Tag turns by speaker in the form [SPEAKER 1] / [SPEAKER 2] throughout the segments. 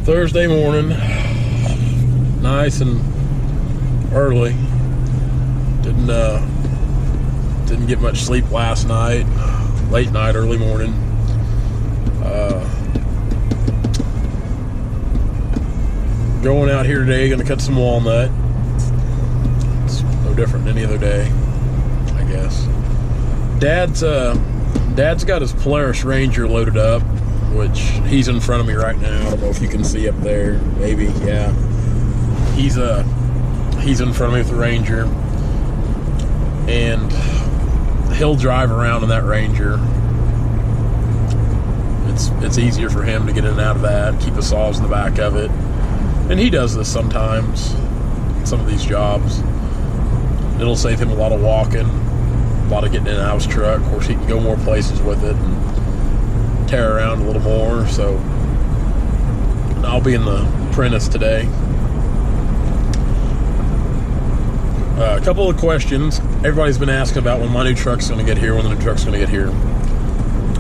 [SPEAKER 1] Thursday morning, nice and early. Didn't get much sleep last night. Late night, early morning. Going out here today, gonna cut some walnut. It's no different than any other day, I guess. Dad's got his Polaris Ranger loaded up, which he's in front of me right now. I don't know if you can see up there. Maybe, yeah. He's in front of me with the Ranger, and he'll drive around in that Ranger. It's easier for him to get in and out of that, keep the saws in the back of it. And he does this sometimes, some of these jobs. It'll save him a lot of walking, a lot of getting in and out of his truck. Of course, he can go more places with it and tear around a little more. So I'll be in the Apprentice today. A couple of questions. Everybody's been asking about when my new truck's going to get here, when the new truck's going to get here.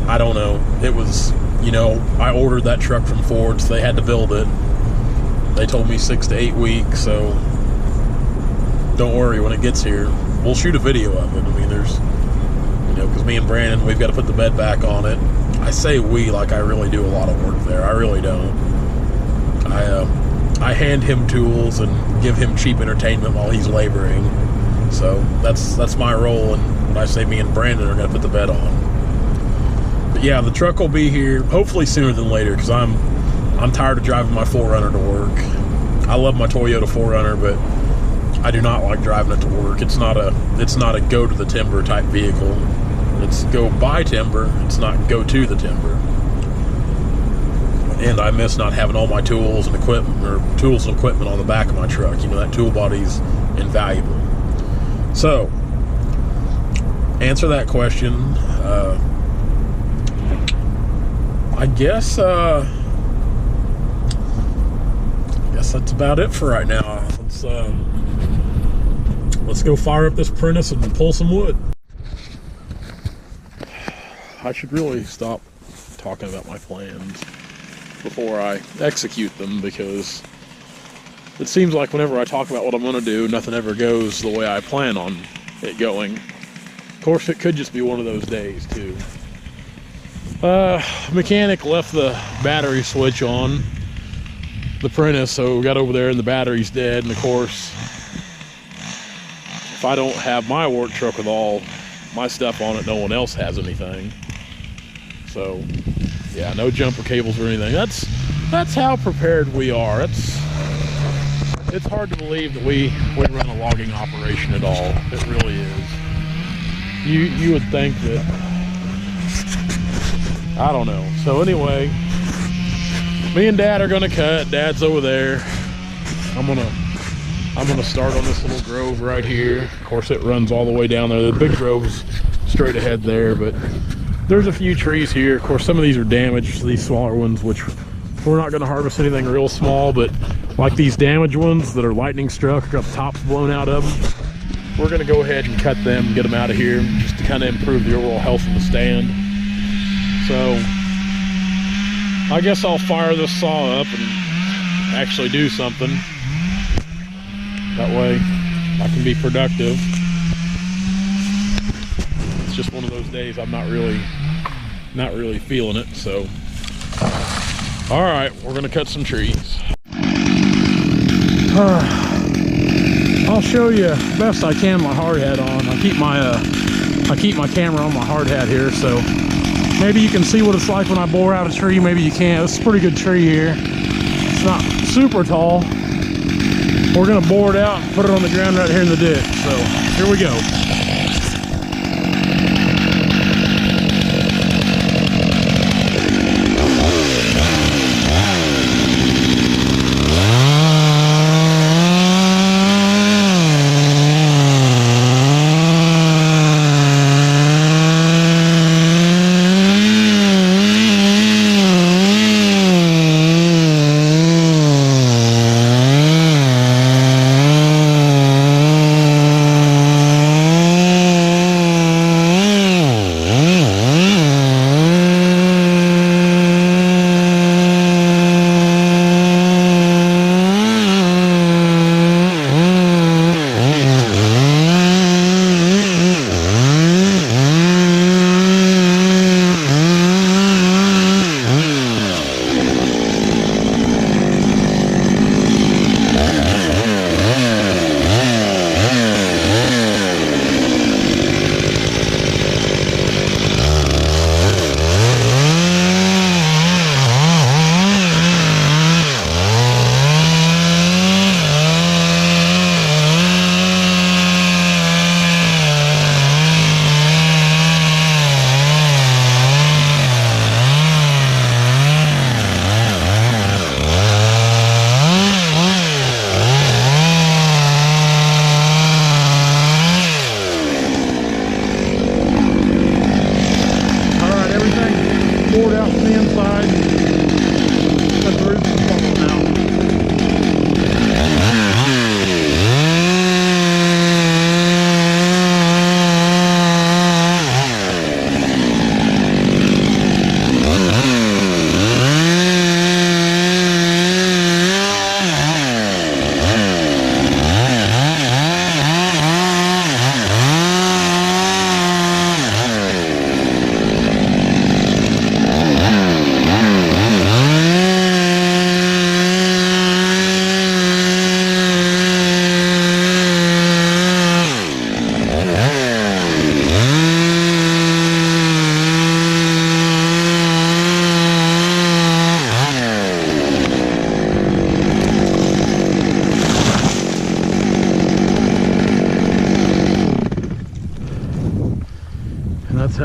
[SPEAKER 1] I don't know. It was, I ordered that truck from Ford, so they had to build it. They told me 6 to 8 weeks, so don't worry when it gets here. We'll shoot a video of it. I mean, there's, because me and Brandon, we've got to put the bed back on it. I say we like I really do a lot of work there. I really don't. I hand him tools and give him cheap entertainment while he's laboring. So that's my role, and when I say me and Brandon are going to put the bed on. But yeah, the truck will be here hopefully sooner than later, because I'm tired of driving my 4Runner to work. I love my Toyota 4Runner, but I do not like driving it to work. It's not a go to the timber type vehicle. It's go buy timber. It's not go to the timber. And I miss not having all my tools and equipment, or tools and equipment on the back of my truck. That tool body's invaluable. So, answer that question. I guess that's about it for right now. Let's go fire up this Apprentice and pull some wood. I should really stop talking about my plans before I execute them, because it seems like whenever I talk about what I'm going to do, nothing ever goes the way I plan on it going. Of course, it could just be one of those days too. Mechanic left the battery switch on the Apprentice, so we got over there and the battery's dead. And of course, if I don't have my work truck with all my stuff on it, no one else has anything. So yeah, no jumper cables or anything. That's how prepared we are. It's hard to believe that we run a logging operation at all. It really is. You would think that, I don't know. So anyway, me and Dad are gonna cut. Dad's over there. I'm gonna start on this little grove right here. Of course, it runs all the way down there. The big grove's straight ahead there, but there's a few trees here. Of course, some of these are damaged, these smaller ones, which we're not gonna harvest anything real small, but like these damaged ones that are lightning struck, got the tops blown out of them, we're gonna go ahead and cut them and get them out of here, just to kind of improve the overall health of the stand. So I guess I'll fire this saw up and actually do something. That way I can be productive. It's just one of those days I'm not really feeling it. So all right, we're gonna cut some trees. I'll show you best I can my hard hat on. I keep my camera on my hard hat here, so maybe you can see what it's like when I bore out a tree. Maybe you can't. It's a pretty good tree here. It's not super tall. We're gonna bore it out and put it on the ground right here in the ditch. So here we go.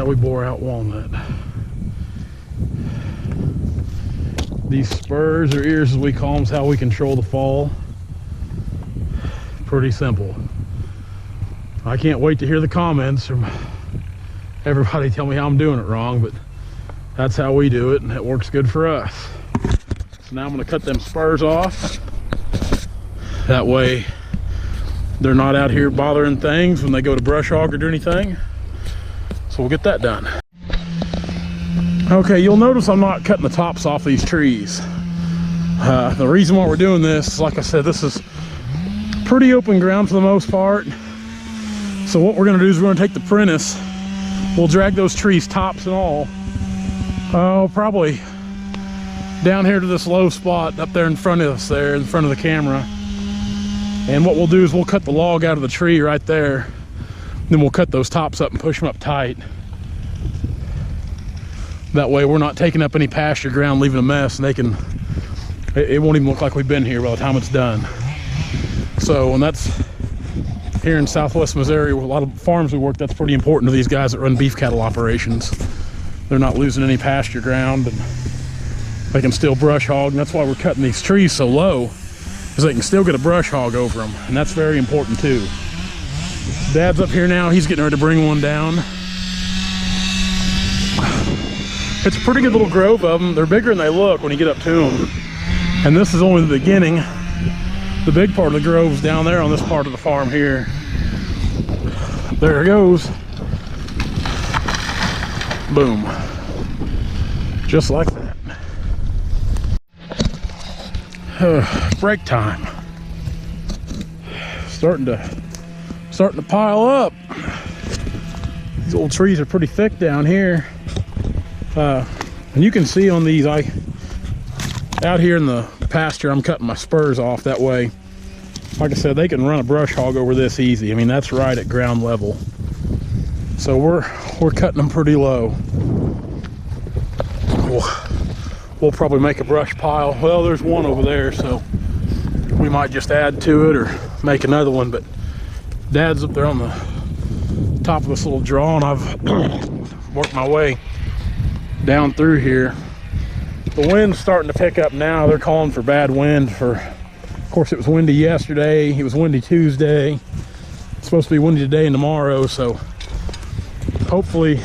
[SPEAKER 1] how we bore out Walnut. These spurs, or ears as we call them, is how we control the fall. Pretty simple. I can't wait to hear the comments from everybody tell me how I'm doing it wrong, but that's how we do it, and it works good for us. So now I'm going to cut them spurs off. That way they're not out here bothering things when they go to brush hog or do anything. So we'll get that done. Okay, you'll notice I'm not cutting the tops off these trees. The reason why we're doing this is, like I said, this is pretty open ground for the most part. So what we're going to do is we're going to take the apprentice. We'll drag those trees, tops and all, probably down here to this low spot up there in front of us, there in front of the camera. And what we'll do is we'll cut the log out of the tree right there. Then we'll cut those tops up and push them up tight. That way we're not taking up any pasture ground, leaving a mess, and it won't even look like we've been here by the time it's done. So, and that's here in Southwest Missouri, a lot of farms we work, that's pretty important to these guys that run beef cattle operations. They're not losing any pasture ground, and they can still brush hog, and that's why we're cutting these trees so low, because they can still get a brush hog over them, and that's very important too. Dad's up here now, he's getting ready to bring one down. It's a pretty good little grove of them. They're bigger than they look when you get up to them. And this is only the beginning. The big part of the grove's down there on this part of the farm here. There it goes. Boom. Just like that. Break time. Starting to pile up. These old trees are pretty thick down here. And you can see on these, out here in the pasture, I'm cutting my spurs off that way. Like I said, they can run a brush hog over this easy. I mean, that's right at ground level. So we're cutting them pretty low. We'll probably make a brush pile. Well, there's one over there, so we might just add to it or make another one. But Dad's up there on the top of this little draw, and I've worked my way down through here. The wind's starting to pick up now. They're calling for bad wind of course, it was windy yesterday. It was windy Tuesday. It's supposed to be windy today and tomorrow, so hopefully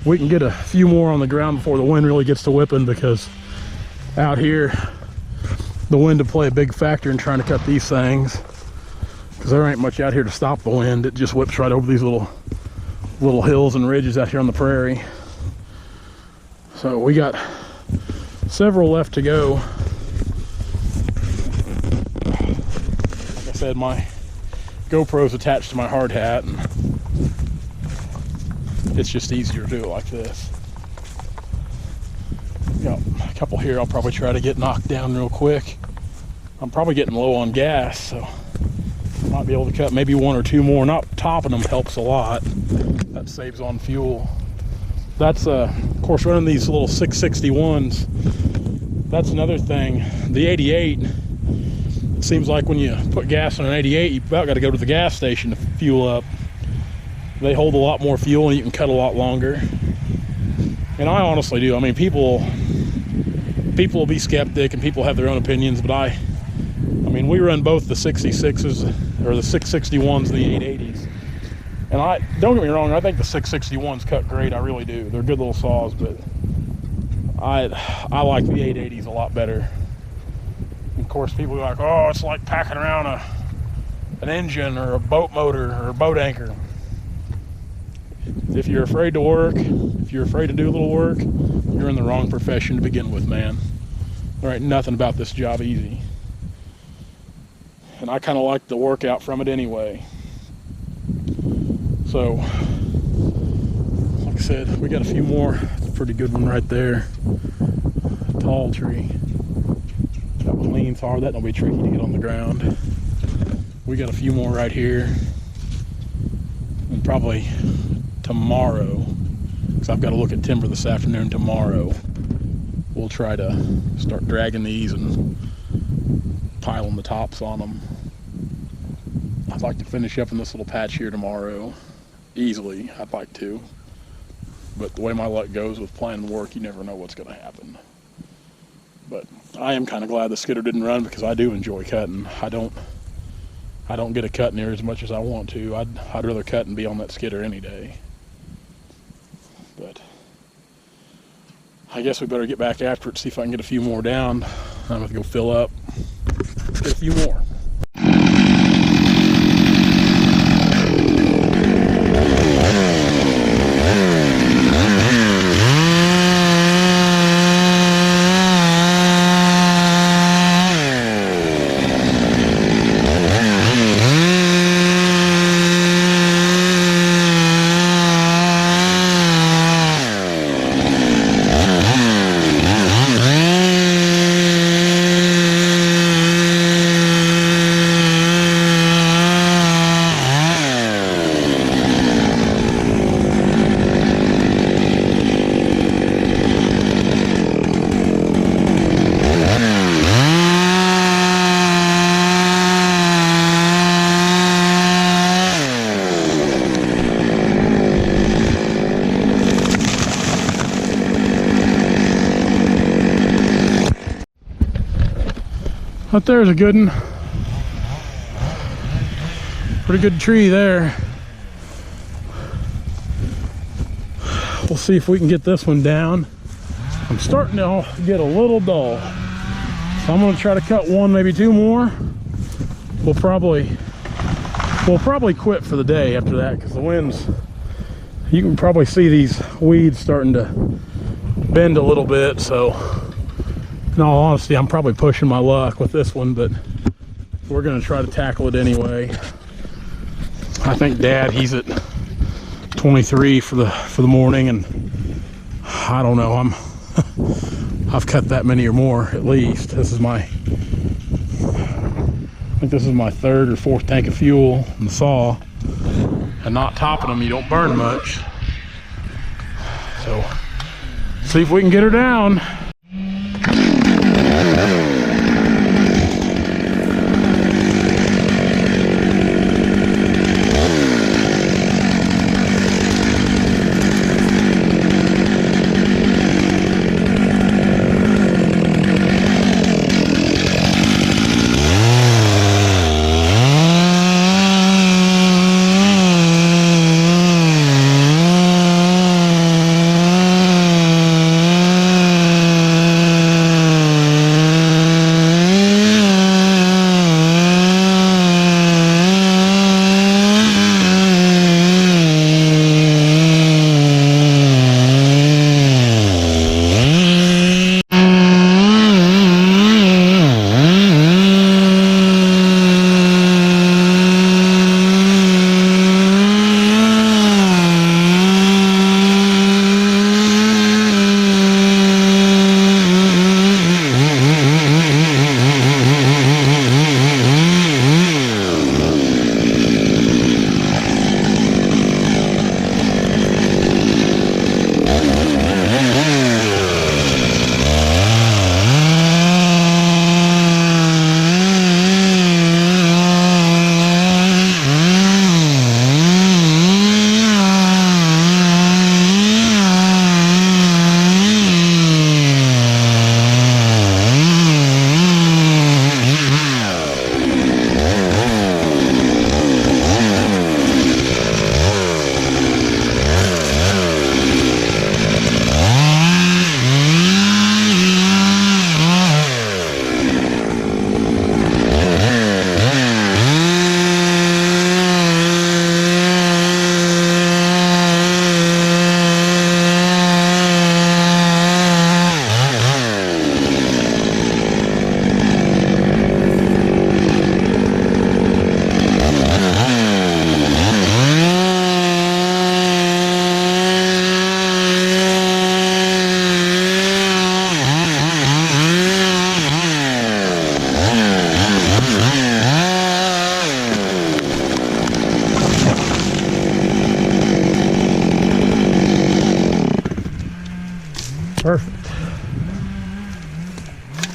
[SPEAKER 1] we can get a few more on the ground before the wind really gets to whipping, because out here the wind will play a big factor in trying to cut these things, because there ain't much out here to stop the wind. It just whips right over these little hills and ridges out here on the prairie. So we got several left to go. Like I said, my GoPro's attached to my hard hat, and it's just easier to do it like this. Got a couple here I'll probably try to get knocked down real quick. I'm probably getting low on gas, so might be able to cut maybe one or two more. Not topping them helps a lot. That saves on fuel. That's of course running these little 661s. That's another thing. The 88, it seems like when you put gas on an 88, you about got to go to the gas station to fuel up. They hold a lot more fuel and you can cut a lot longer. And I honestly do. I mean, people will be skeptic and people have their own opinions, but I mean, we run both the 66s or the 661s and the 880s. And don't get me wrong, I think the 661s cut great. I really do. They're good little saws, but I like the 880s a lot better. And of course, people are like, oh, it's like packing around an engine or a boat motor or a boat anchor. If you're afraid to work, if you're afraid to do a little work, you're in the wrong profession to begin with, man. There ain't nothing about this job easy. And I kind of like the workout from it anyway. So, like I said, we got a few more. It's a pretty good one right there. Tall tree. That one leans hard. That'll be tricky to get on the ground. We got a few more right here. And probably tomorrow, because I've got to look at timber this afternoon, tomorrow we'll try to start dragging these and piling the tops on them. I'd like to finish up in this little patch here tomorrow. Easily, I'd like to. but the way my luck goes with planning work, you never know what's going to happen. But I am kind of glad the skidder didn't run, because I do enjoy cutting. I don't get a cut near as much as I want to. I'd rather cut and be on that skidder any day. But I guess we better get back after it, see if I can get a few more down. I'm going to go fill up, get a few more. Up there's a good one. Pretty good tree there. We'll see if we can get this one down. I'm starting to get a little dull, so I'm going to try to cut one, maybe two more. We'll probably quit for the day after that, because the winds, you can probably see these weeds starting to bend a little bit. So in all honesty, I'm probably pushing my luck with this one, but we're going to try to tackle it anyway. I think Dad, he's at 23 for the morning, and I don't know, I've cut that many or more at least. I think this is my third or fourth tank of fuel in the saw, and not topping them, you don't burn much. So see if we can get her down.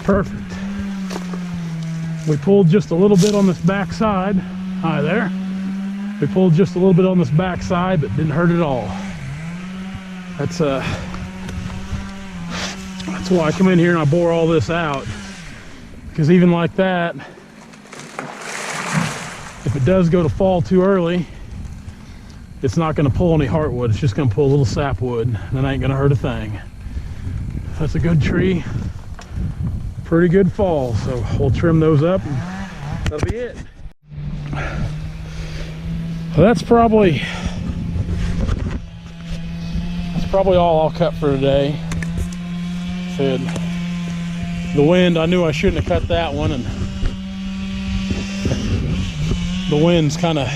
[SPEAKER 1] Perfect. We pulled just a little bit on this back side. Hi there. We pulled just a little bit on this back side, but didn't hurt at all. That's why I come in here and I bore all this out, because even like that, if it does go to fall too early, it's not going to pull any heartwood. It's just going to pull a little sapwood, and that ain't going to hurt a thing. That's a good tree, pretty good fall, so we'll trim those up and that'll be it. Well, that's probably all I'll cut for today. Said the wind, I knew I shouldn't have cut that one, and the wind's kind of,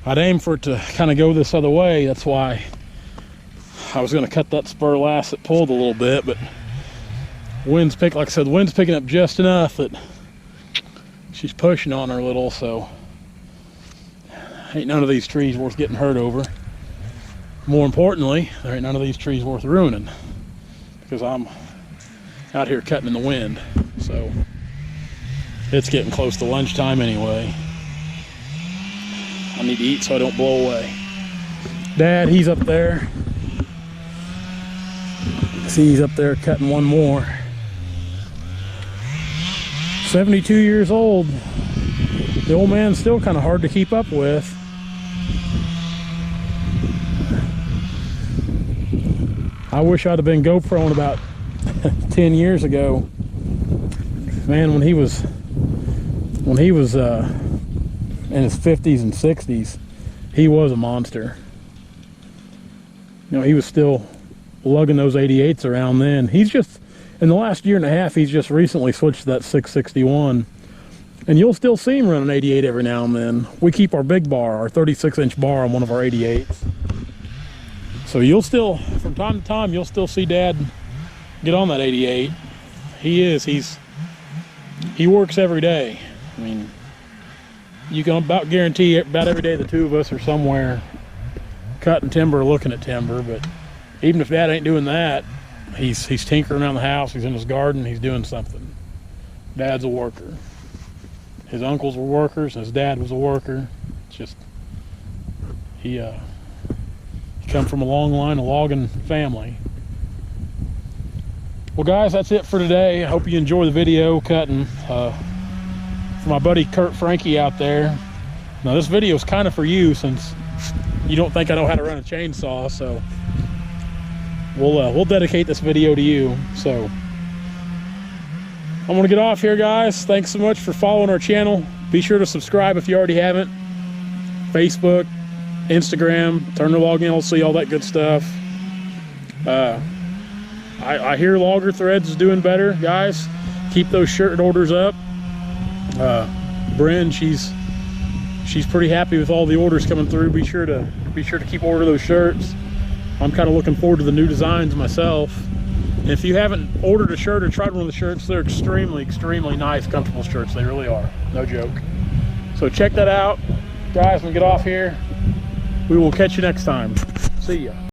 [SPEAKER 1] I'd aim for it to kind of go this other way. That's why I was going to cut that spur last that pulled a little bit, but wind's like I said, the wind's picking up just enough that she's pushing on her a little, so ain't none of these trees worth getting hurt over. More importantly, there ain't none of these trees worth ruining, because I'm out here cutting in the wind. So it's getting close to lunchtime anyway. I need to eat so I don't blow away. Dad, he's up there. See, he's up there cutting one more. 72 years old. The old man's still kind of hard to keep up with. I wish I'd have been GoProing about 10 years ago. Man, when he was in his 50s and 60s, he was a monster. You know, he was still lugging those 88s around then. He's just, in the last year and a half, he's just recently switched to that 661. And you'll still see him running 88 every now and then. We keep our big bar, our 36-inch bar on one of our 88s. So you'll still, from time to time, you'll still see Dad get on that 88. He works every day. I mean, you can about guarantee about every day the two of us are somewhere cutting timber or looking at timber. But even if Dad ain't doing that, he's tinkering around the house, he's in his garden, he's doing something. Dad's a worker. His uncles were workers, his dad was a worker. It's just, he come from a long line of logging family. Well guys, that's it for today. I hope you enjoy the video cutting. For my buddy Kurt Frankie out there, now this video is kind of for you, since you don't think I know how to run a chainsaw, so we'll dedicate this video to you. So I'm gonna get off here, guys. Thanks so much for following our channel. Be sure to subscribe if you already haven't. Facebook, Instagram, Turner Logging LLC, all that good stuff. I hear Logger Threads is doing better, guys. Keep those shirt orders up. Bryn, she's pretty happy with all the orders coming through. Be sure to keep ordering those shirts. I'm kind of looking forward to the new designs myself. And if you haven't ordered a shirt or tried one of the shirts, they're extremely nice, comfortable shirts. They really are, no joke. So check that out, guys. When we get off here, we will catch you next time. See ya.